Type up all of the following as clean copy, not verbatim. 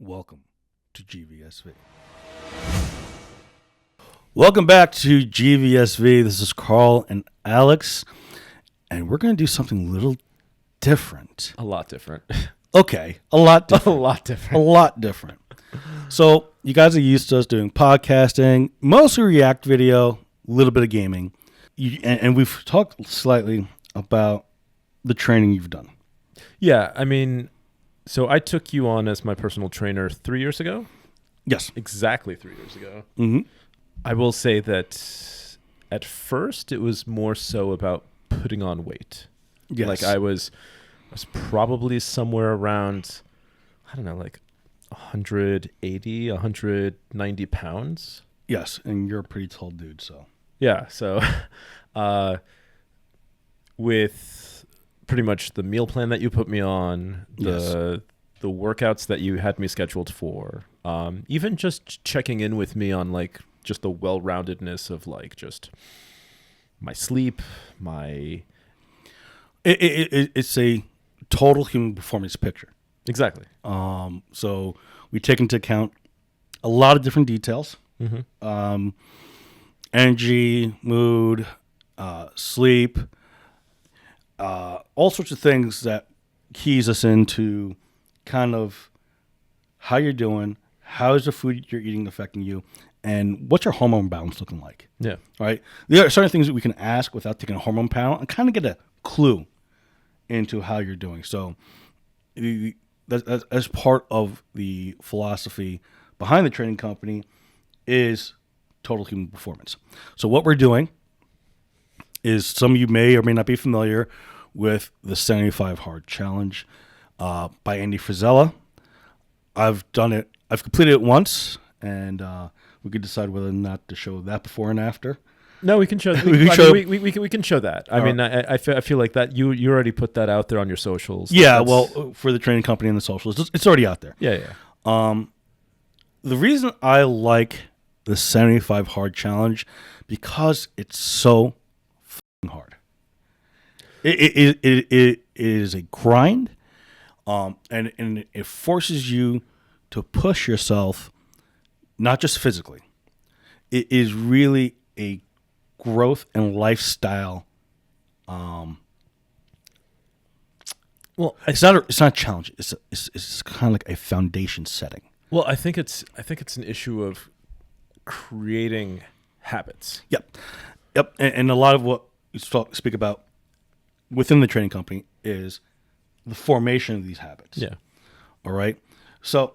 Welcome to GVSV. Welcome back to GVSV. This is Carl and Alex, and we're going to do something a little different. A lot different. Okay, a lot different. A lot different. A lot different. So you guys are used to us doing podcasting, mostly React video, a little bit of gaming, and we've talked slightly about the training you've done. Yeah, I mean, so I took you on as my personal trainer 3 years ago. Yes. Exactly 3 years ago. Mm-hmm. I will say that at first it was more so about putting on weight. Yes. Like I was probably somewhere around, I don't know, like 180, 190 pounds. Yes, and you're a pretty tall dude, so. Yeah, so with pretty much the meal plan that you put me on, the workouts that you had me scheduled for, even just checking in with me on like just the well-roundedness of like just my sleep, my... It's a total human performance picture. Exactly. So we take into account a lot of different details. Mm-hmm. Energy, mood, sleep, all sorts of things that keys us into kind of how you're doing, how is the food you're eating affecting you, and what's your hormone balance looking like. Yeah. Right? There are certain things that we can ask without taking a hormone panel and kind of get a clue into how you're doing. So as part of the philosophy behind the training company is total human performance. So what we're doing is, some of you may or may not be familiar with the 75 Hard Challenge by Andy Frisella. I've done it. I've completed it once, and we could decide whether or not to show that before and after. No, we can show. We can show that. I mean, I feel like that you already put that out there on your socials. Yeah, well, for the training company and the socials, it's already out there. Yeah. The reason I like the 75 Hard Challenge, because it's so fucking hard. It is a grind, and it forces you to push yourself, not just physically. It is really a growth and lifestyle. Well, it's not a challenge. It's kind of like a foundation setting. Well, I think it's an issue of creating habits. Yep. And a lot of what we speak about within the training company is the formation of these habits. Yeah. All right. So,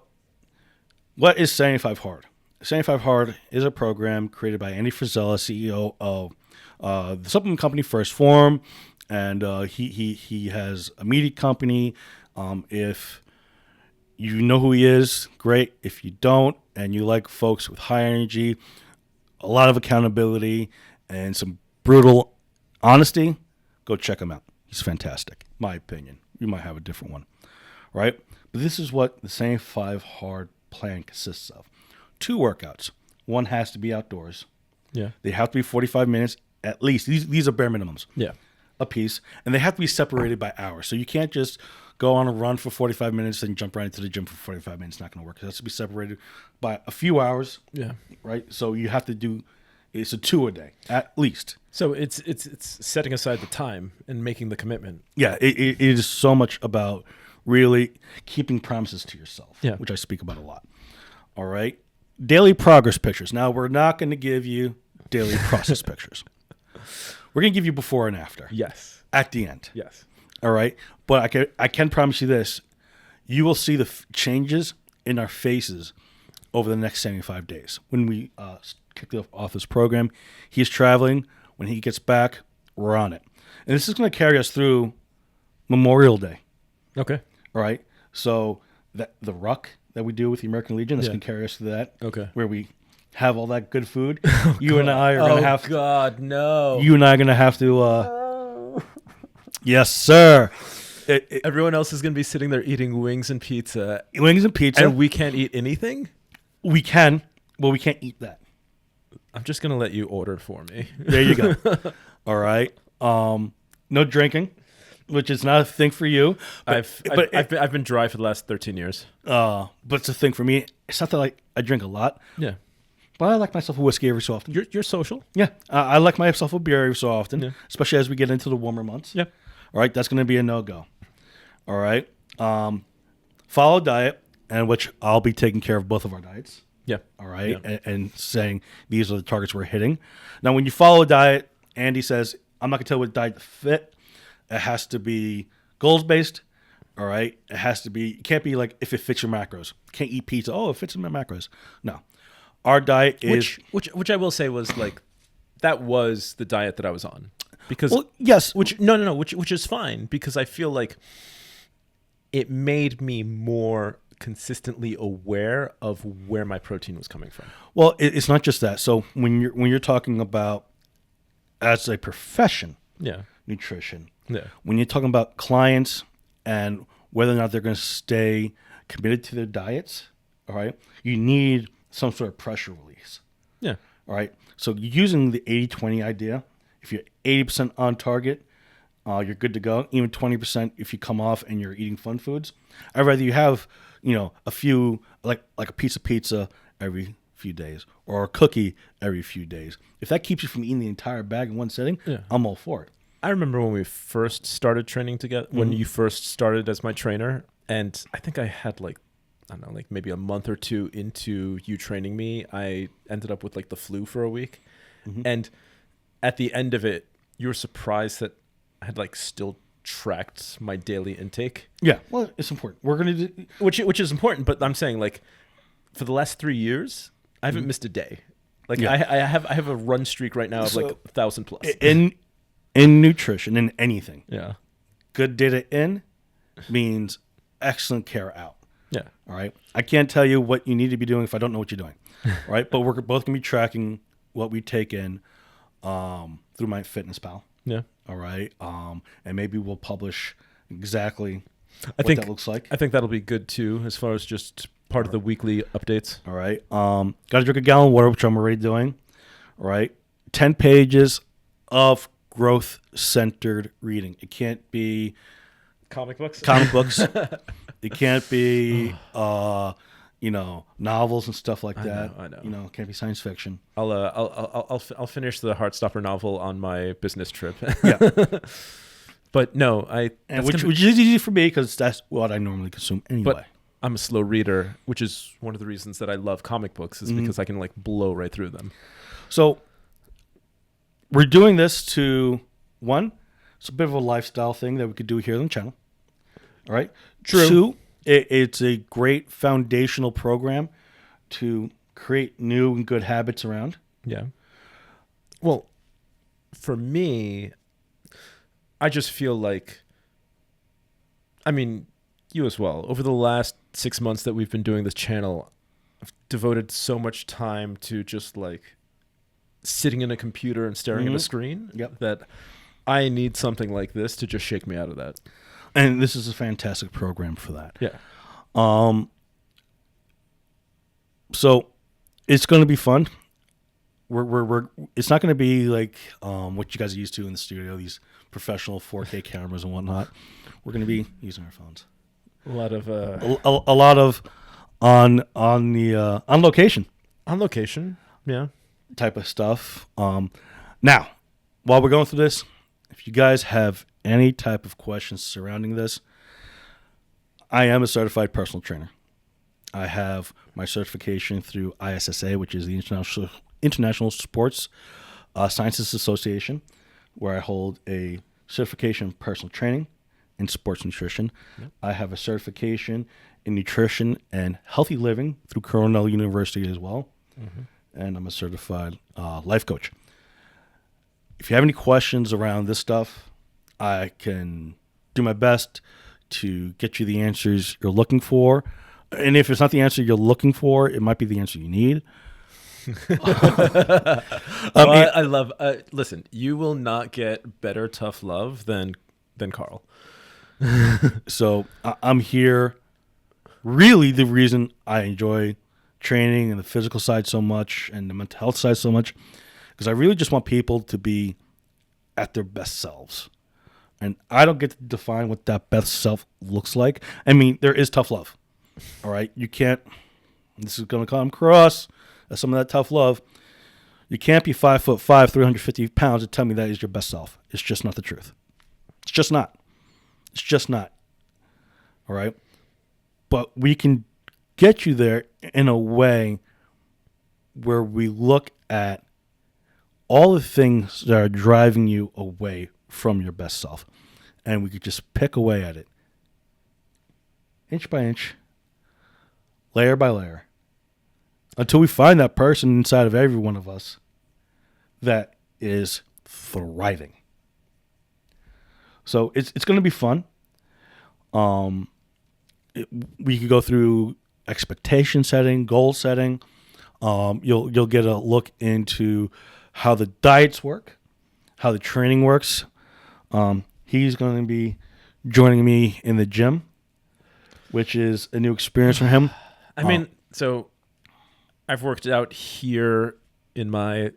what is 75 Hard? 75 Hard is a program created by Andy Frisella, CEO of the supplement company First Form, and he has a media company. If you know who he is, great. If you don't, and you like folks with high energy, a lot of accountability, and some brutal honesty, go check him out. He's fantastic, my opinion. You might have a different one, right? But this is what the 75 Hard plan consists of. 2 workouts. One has to be outdoors. Yeah. They have to be 45 minutes at least. These are bare minimums. Yeah. A piece. And they have to be separated by hours. So you can't just go on a run for 45 minutes and jump right into the gym for 45 minutes. It's not going to work. It has to be separated by a few hours. Yeah. Right? So you have to do, it's a 2 a day at least. So it's setting aside the time and making the commitment. Yeah. It is so much about really keeping promises to yourself, which I speak about a lot. All right? Daily progress pictures. Now, we're not going to give you daily process pictures. We're going to give you before and after. Yes. At the end. Yes. All right? But I can promise you this. You will see the changes in our faces over the next 75 days. When we kicked off this program, he's traveling. When he gets back, we're on it. And this is going to carry us through Memorial Day. Okay. All right? So the ruck that we do with the American Legion, that's going to carry us through that. Okay. Where we have all that good food. You and I are going to have... Oh, God, no. You and I are going to have to... Yes, sir. Everyone else is going to be sitting there eating wings and pizza. Wings and pizza. And we can't eat anything? We can, but we can't eat that. I'm just going to let you order for me. There you go. All right. No drinking. which is not a thing for you. I've been dry for the last 13 years. But it's a thing for me. It's not that I drink a lot, Yeah. but I like myself a whiskey every so often. You're social. Yeah, I like myself a beer every so often, Yeah. especially as we get into the warmer months. Yeah. All right, that's going to be a no-go. All right. Follow diet, and which I'll be taking care of both of our diets. Yeah. All right, Yeah. and saying these are the targets we're hitting. Now, when you follow a diet, Andy says, I'm not going to tell you what diet to fit. It has to be goals-based. All right, it has to be. It can't be like if it fits your macros. Can't eat pizza. Oh, it fits in my macros. No, our diet is which I will say was like that was the diet that I was on because yes, which is fine because I feel like it made me more consistently aware of where my protein was coming from. Well, it's not just that. So when you're talking about as a profession, Yeah. nutrition. Yeah. When you're talking about clients and whether or not they're going to stay committed to their diets, all right, you need some sort of pressure release. Yeah. All right. So using the 80-20 idea, if you're 80% on target, you're good to go. Even 20% if you come off and you're eating fun foods. I'd rather you have, a few, like a piece of pizza every few days or a cookie every few days. If that keeps you from eating the entire bag in one sitting, Yeah. I'm all for it. I remember when we first started training together, when you first started as my trainer, and I think I had maybe a month or two into you training me, I ended up with like the flu for a week. Mm-hmm. And at the end of it, you were surprised that I had like still tracked my daily intake. Yeah, well, it's important. We're going to do... Which is important, but I'm saying like for the last 3 years, I haven't missed a day. Like Yeah. I have a run streak right now of like 1,000 plus. In nutrition, in anything, Yeah. good data in means excellent care out. Yeah. All right. I can't tell you what you need to be doing if I don't know what you're doing. All right. But we're both going to be tracking what we take in through MyFitnessPal. Yeah. All right. And maybe we'll publish exactly I think that looks like. I think that'll be good too, as far as just part of the weekly updates. All right. Got to drink a gallon of water, which I'm already doing. All right. 10 pages of growth-centered reading. It can't be Comic books. It can't be, novels and stuff like that. I know. It can't be science fiction. I'll finish the Heartstopper novel on my business trip. Yeah. But no, Which is easy for me because that's what I normally consume anyway. But I'm a slow reader, which is one of the reasons that I love comic books, is because I can like blow right through them. So we're doing this to, one, it's a bit of a lifestyle thing that we could do here on the channel. All right. True. Two, it's a great foundational program to create new and good habits around. Yeah. Well, for me, I just feel like, I mean, you as well. Over the last 6 months that we've been doing this channel, I've devoted so much time to just like sitting in a computer and staring at a screen that I need something like this to just shake me out of that. And this is a fantastic program for that. Yeah. So it's going to be fun. We're it's not going to be like what you guys are used to in the studio, these professional 4K cameras and whatnot. We're going to be using our phones. A lot of a lot of on location. On location, yeah. Type of stuff. Now, while we're going through this, if you guys have any type of questions surrounding this, I am a certified personal trainer. I have my certification through ISSA, which is the International Sports Sciences Association, where I hold a certification in personal training and sports nutrition. Yep. I have a certification in nutrition and healthy living through Cornell University as well. Mm-hmm. And I'm a certified life coach. If you have any questions around this stuff, I can do my best to get you the answers you're looking for. And if it's not the answer you're looking for, it might be the answer you need. I love. Listen, you will not get better tough love than Carl. So I'm here. Really, the reason I enjoy training and the physical side so much and the mental health side so much, because I really just want people to be at their best selves. And I don't get to define what that best self looks like. I mean, there is tough love. All right. You can't, this is going to come across as some of that tough love. You can't be 5'5", 350 pounds and tell me that is your best self. It's just not the truth. It's just not. It's just not. All right. But we can get you there in a way where we look at all the things that are driving you away from your best self. And we could just pick away at it. Inch by inch. Layer by layer. Until we find that person inside of every one of us that is thriving. So it's going to be fun. We could go through expectation setting, goal setting. You'll get a look into how the diets work, how the training works. He's going to be joining me in the gym, which is a new experience for him. I mean, so I've worked out here in my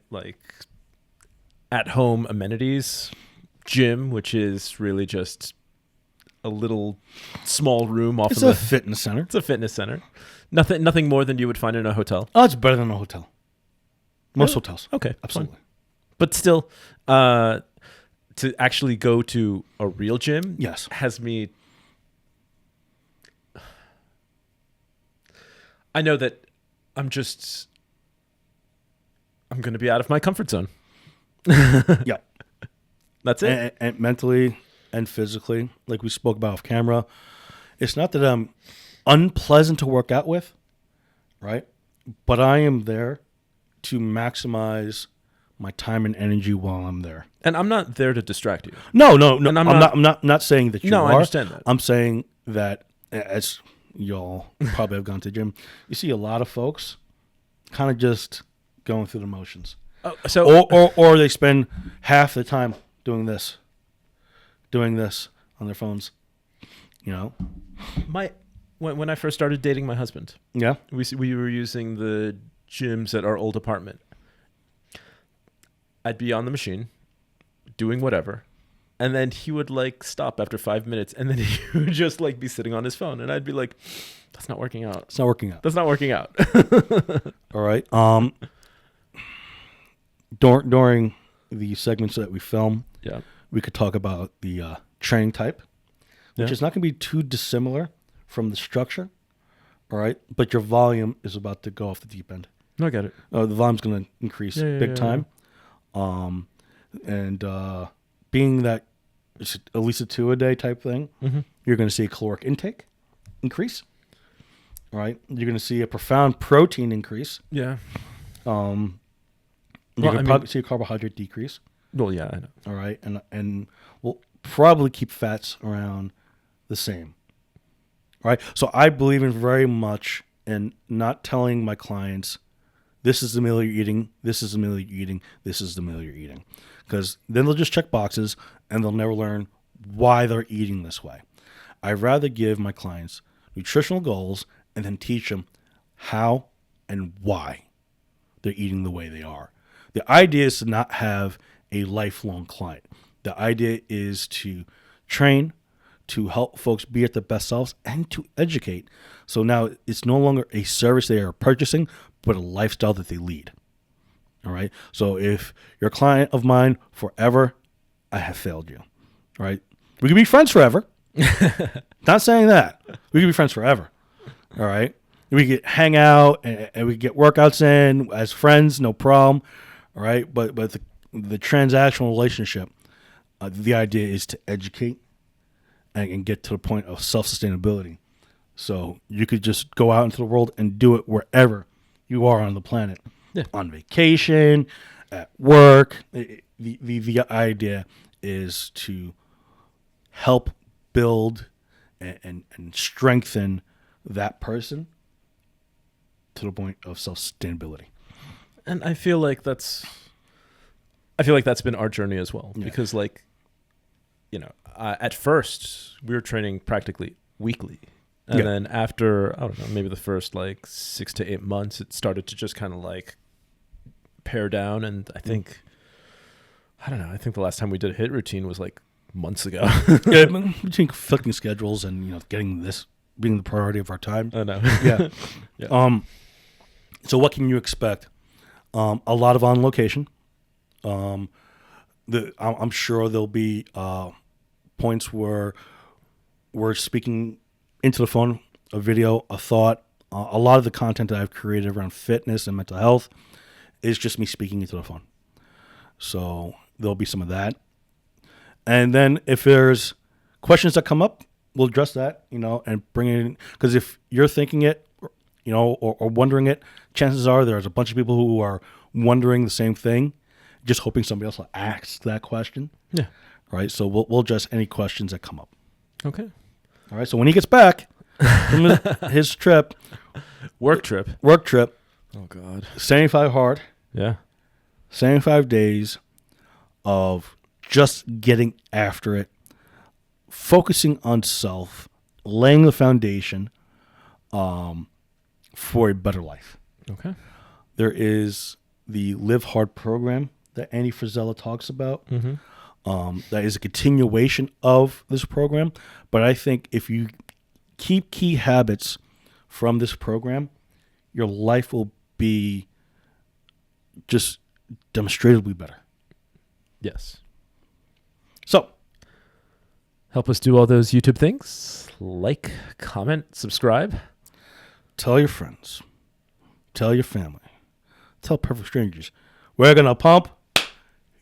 at-home amenities gym, which is really just a little small room off It's of a fitness center. It's a fitness center. Nothing more than you would find in a hotel. Oh, it's better than a hotel. Most hotels. Okay, Absolutely. fine. But still, to actually go to a real gym, Yes, has me. I know that I'm going to be out of my comfort zone. yeah. That's it. And mentally and physically, like we spoke about off camera, it's not that I'm unpleasant to work out with, right? But I am there to maximize my time and energy while I'm there. And I'm not there to distract you. No. And I'm not saying that you No, are. I understand that. I'm saying that, as y'all probably have gone to the gym, you see a lot of folks kind of just going through the motions. Or they spend half the time doing this on their phones. You know, when I first started dating my husband, yeah, we were using the gyms at our old apartment. I'd be on the machine doing whatever, and then he would stop after 5 minutes, and then he would just be sitting on his phone, and I'd be like, "That's not working out. it's not working out. That's not working out." All right. During the segments that we film, Yeah. we could talk about the training type, which is not going to be too dissimilar from the structure. All right, but your volume is about to go off the deep end. No, I get it. The volume's going to increase big time. And being that it's at least a 2 a day type thing, you're going to see a caloric intake increase. All right, you're going to see a profound protein increase. Yeah. You're going to probably see a carbohydrate decrease. Well, yeah, I know. All right, and we'll probably keep fats around the same. All right, so I believe in very much in not telling my clients, this is the meal you're eating, this is the meal you're eating, this is the meal you're eating. Because then they'll just check boxes and they'll never learn why they're eating this way. I'd rather give my clients nutritional goals and then teach them how and why they're eating the way they are. The idea is to not have a lifelong client. The idea is to train, to help folks be at their best selves, and to educate. So now it's no longer a service they are purchasing, but a lifestyle that they lead. All right. So if you're a client of mine forever, I have failed you. All right. We can be friends forever. Not saying that. We can be friends forever. All right. We could hang out and we could get workouts in as friends, no problem. All right. But the transactional relationship, the idea is to educate and get to the point of self-sustainability. So you could just go out into the world and do it wherever you are on the planet. Yeah. On vacation, at work. The idea is to help build and strengthen that person to the point of self-sustainability. And I feel like that's been our journey as well. Yeah. Because at first we were training practically weekly. And then after, I don't know, maybe the first 6 to 8 months, it started to just kind of pare down. And I think the last time we did a HIIT routine was months ago. Yeah, between conflicting schedules and getting this being the priority of our time. I know. Yeah. Yeah. So what can you expect? A lot of on location. I'm sure there'll be points where we're speaking into the phone, a video, a thought. A lot of the content that I've created around fitness and mental health is just me speaking into the phone. So there'll be some of that. And then if there's questions that come up, we'll address that, and bring it in. Because if you're thinking it, or wondering it, chances are there's a bunch of people who are wondering the same thing, just hoping somebody else will ask that question. Yeah. Right. So we'll address any questions that come up. Okay. All right. So when he gets back from his trip, work trip. Oh God. 75 hard. Yeah. 75 days of just getting after it, focusing on self, laying the foundation for a better life. Okay. There is the Live Hard program that Andy Frisella talks about. Mm-hmm. That is a continuation of this program. But I think if you keep key habits from this program, your life will be just demonstrably better. Yes. So, help us do all those YouTube things. Like, comment, subscribe. tell your friends. Tell your family. Tell perfect strangers. We're going to pump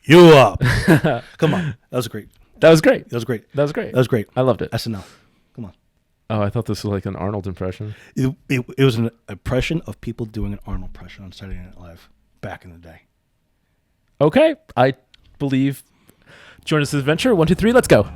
you up. Come on. That was great. That was great. That was great. That was great. That was great. I loved it. SNL. Come on. Oh, I thought this was like an Arnold impression. It was an impression of people doing an Arnold impression on Saturday Night Live back in the day. Okay. I believe. Join us in this adventure. 1, 2, 3. Let's go.